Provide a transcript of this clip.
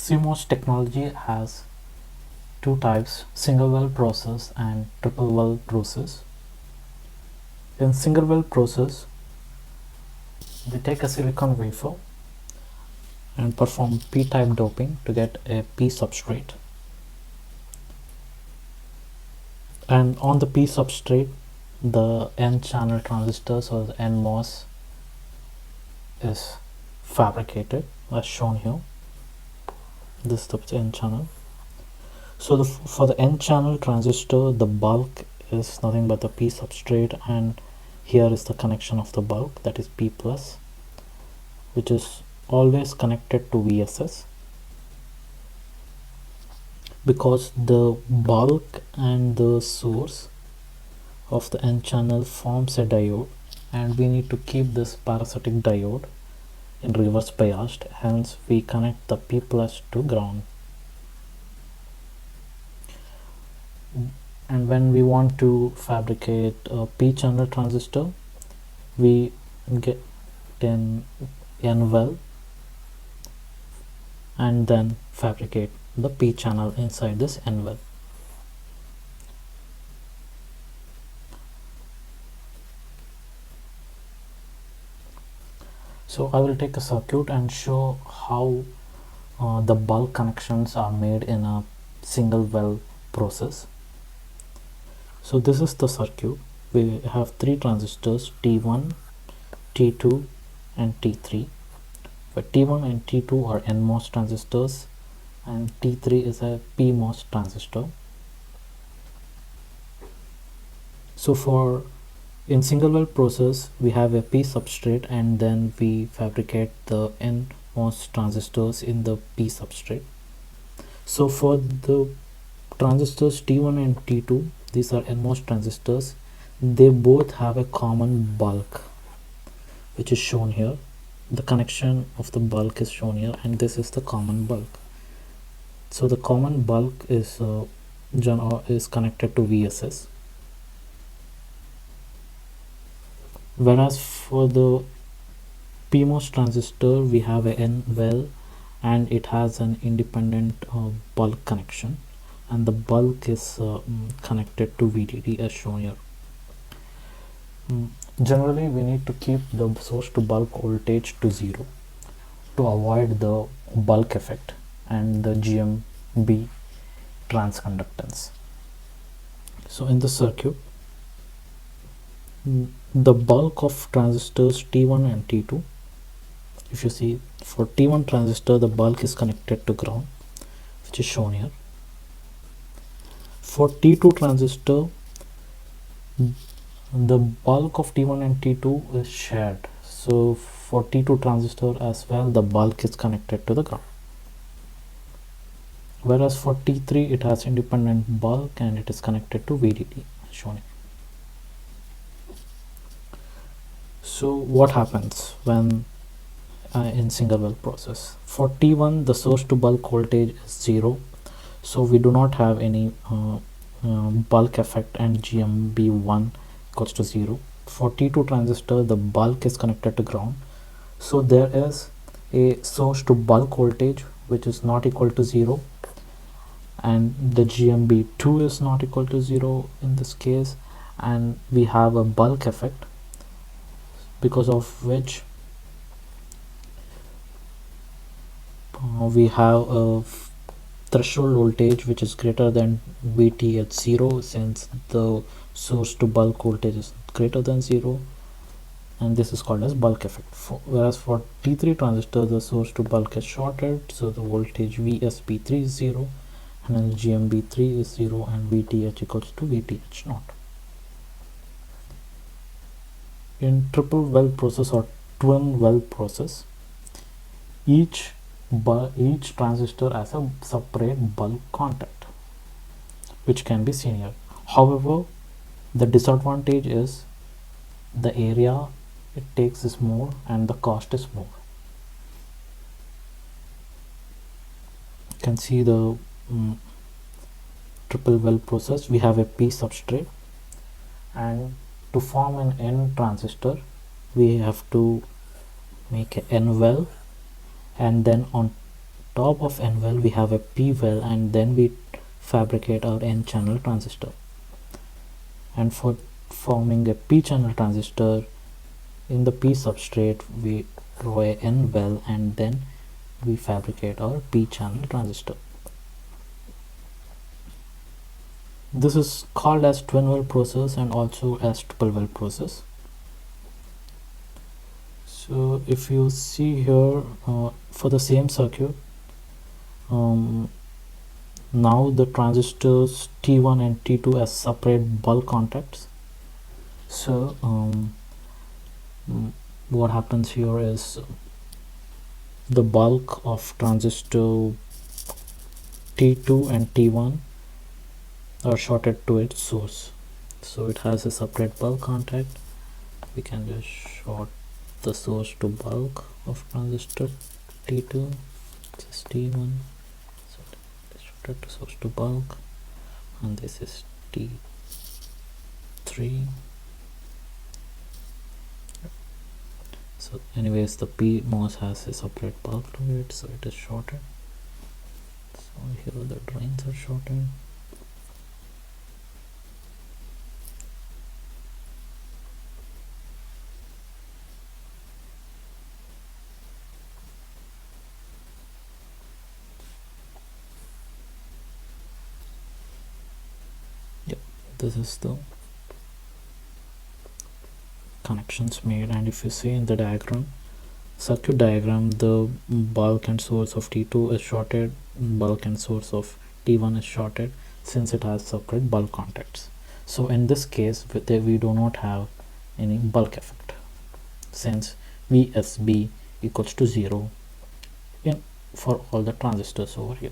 CMOS technology has two types, single well process and triple well process. In single well process, we take a silicon wafer and perform p-type doping to get a p substrate, and on the p substrate the n channel transistors or the NMOS is fabricated as shown here. This is the n channel. So for the n channel transistor, the bulk is nothing but the p substrate, and here is the connection of the bulk, that is p plus, which is always connected to VSS, because the bulk and the source of the n channel forms a diode, and we need to keep this parasitic diode in reverse biased, hence we connect the p plus to ground. And when we want to fabricate a p channel transistor, we get an n well and then fabricate the p channel inside this n well. So I will take a circuit and show how the bulk connections are made in a single well process. So this is the circuit. We have three transistors, T1, T2 and T3. But T1 and T2 are NMOS transistors and T3 is a PMOS transistor. So in single well process, we have a p substrate and then we fabricate the NMOS transistors in the p substrate. So for the transistors T1 and T2, these are NMOS transistors, they both have a common bulk, which is shown here. The connection of the bulk is shown here, and this is the common bulk. So the common bulk is connected to VSS. Whereas for the PMOS transistor, we have a N well and it has an independent bulk connection, and the bulk is connected to VDD as shown here. Generally, we need to keep the source to bulk voltage to 0 to avoid the bulk effect and the GMB transconductance. So in the circuit, the bulk of transistors T1 and T2, if you see, for T1 transistor the bulk is connected to ground, which is shown here. For T2 transistor, the bulk of T1 and T2 is shared. So for T2 transistor as well, the bulk is connected to the ground. Whereas for T3 it has independent bulk and it is connected to VDD shown here. So what happens when in single well process? For T1 the source to bulk voltage is 0, so we do not have any bulk effect and GMB1 equals to 0. For T2 transistor the bulk is connected to ground, so there is a source to bulk voltage which is not equal to 0, and the GMB2 is not equal to 0 in this case, and we have a bulk effect, because of which we have a threshold voltage which is greater than VT at 0, since the source to bulk voltage is greater than 0, and this is called as bulk effect. Whereas for T3 transistor the source to bulk is shorted, so the voltage VSB3 is 0 and then GMB3 is 0 and VTH equals to VTH naught. In triple well process or twin well process, each transistor has a separate bulk contact, which can be seen here. However, the disadvantage is the area it takes is more and the cost is more. You can see the triple well process. We have a p substrate, and to form an n transistor we have to make an n well, and then on top of N well we have a P well, and then we fabricate our N channel transistor. And for forming a P channel transistor, in the P substrate we draw a N well, and then we fabricate our P channel transistor. This is called as twin well process and also as triple well process. So if you see here, for the same circuit, now the transistors T1 and T2 as separate bulk contacts. So what happens here is the bulk of transistor T2 and T1 are shorted to its source, so it has a separate bulk contact. We can just short the source to bulk of transistor T2, this is T1, so it's shorted to source to bulk, and this is T3. So anyways, the PMOS has a separate bulk to it, so it is shorted. So here the drains are shorted. This is the connections made, and if you see in the diagram, circuit diagram, the bulk and source of T2 is shorted, bulk and source of T1 is shorted, since it has separate bulk contacts. So in this case we do not have any bulk effect, since VSB equals to 0 for all the transistors over here.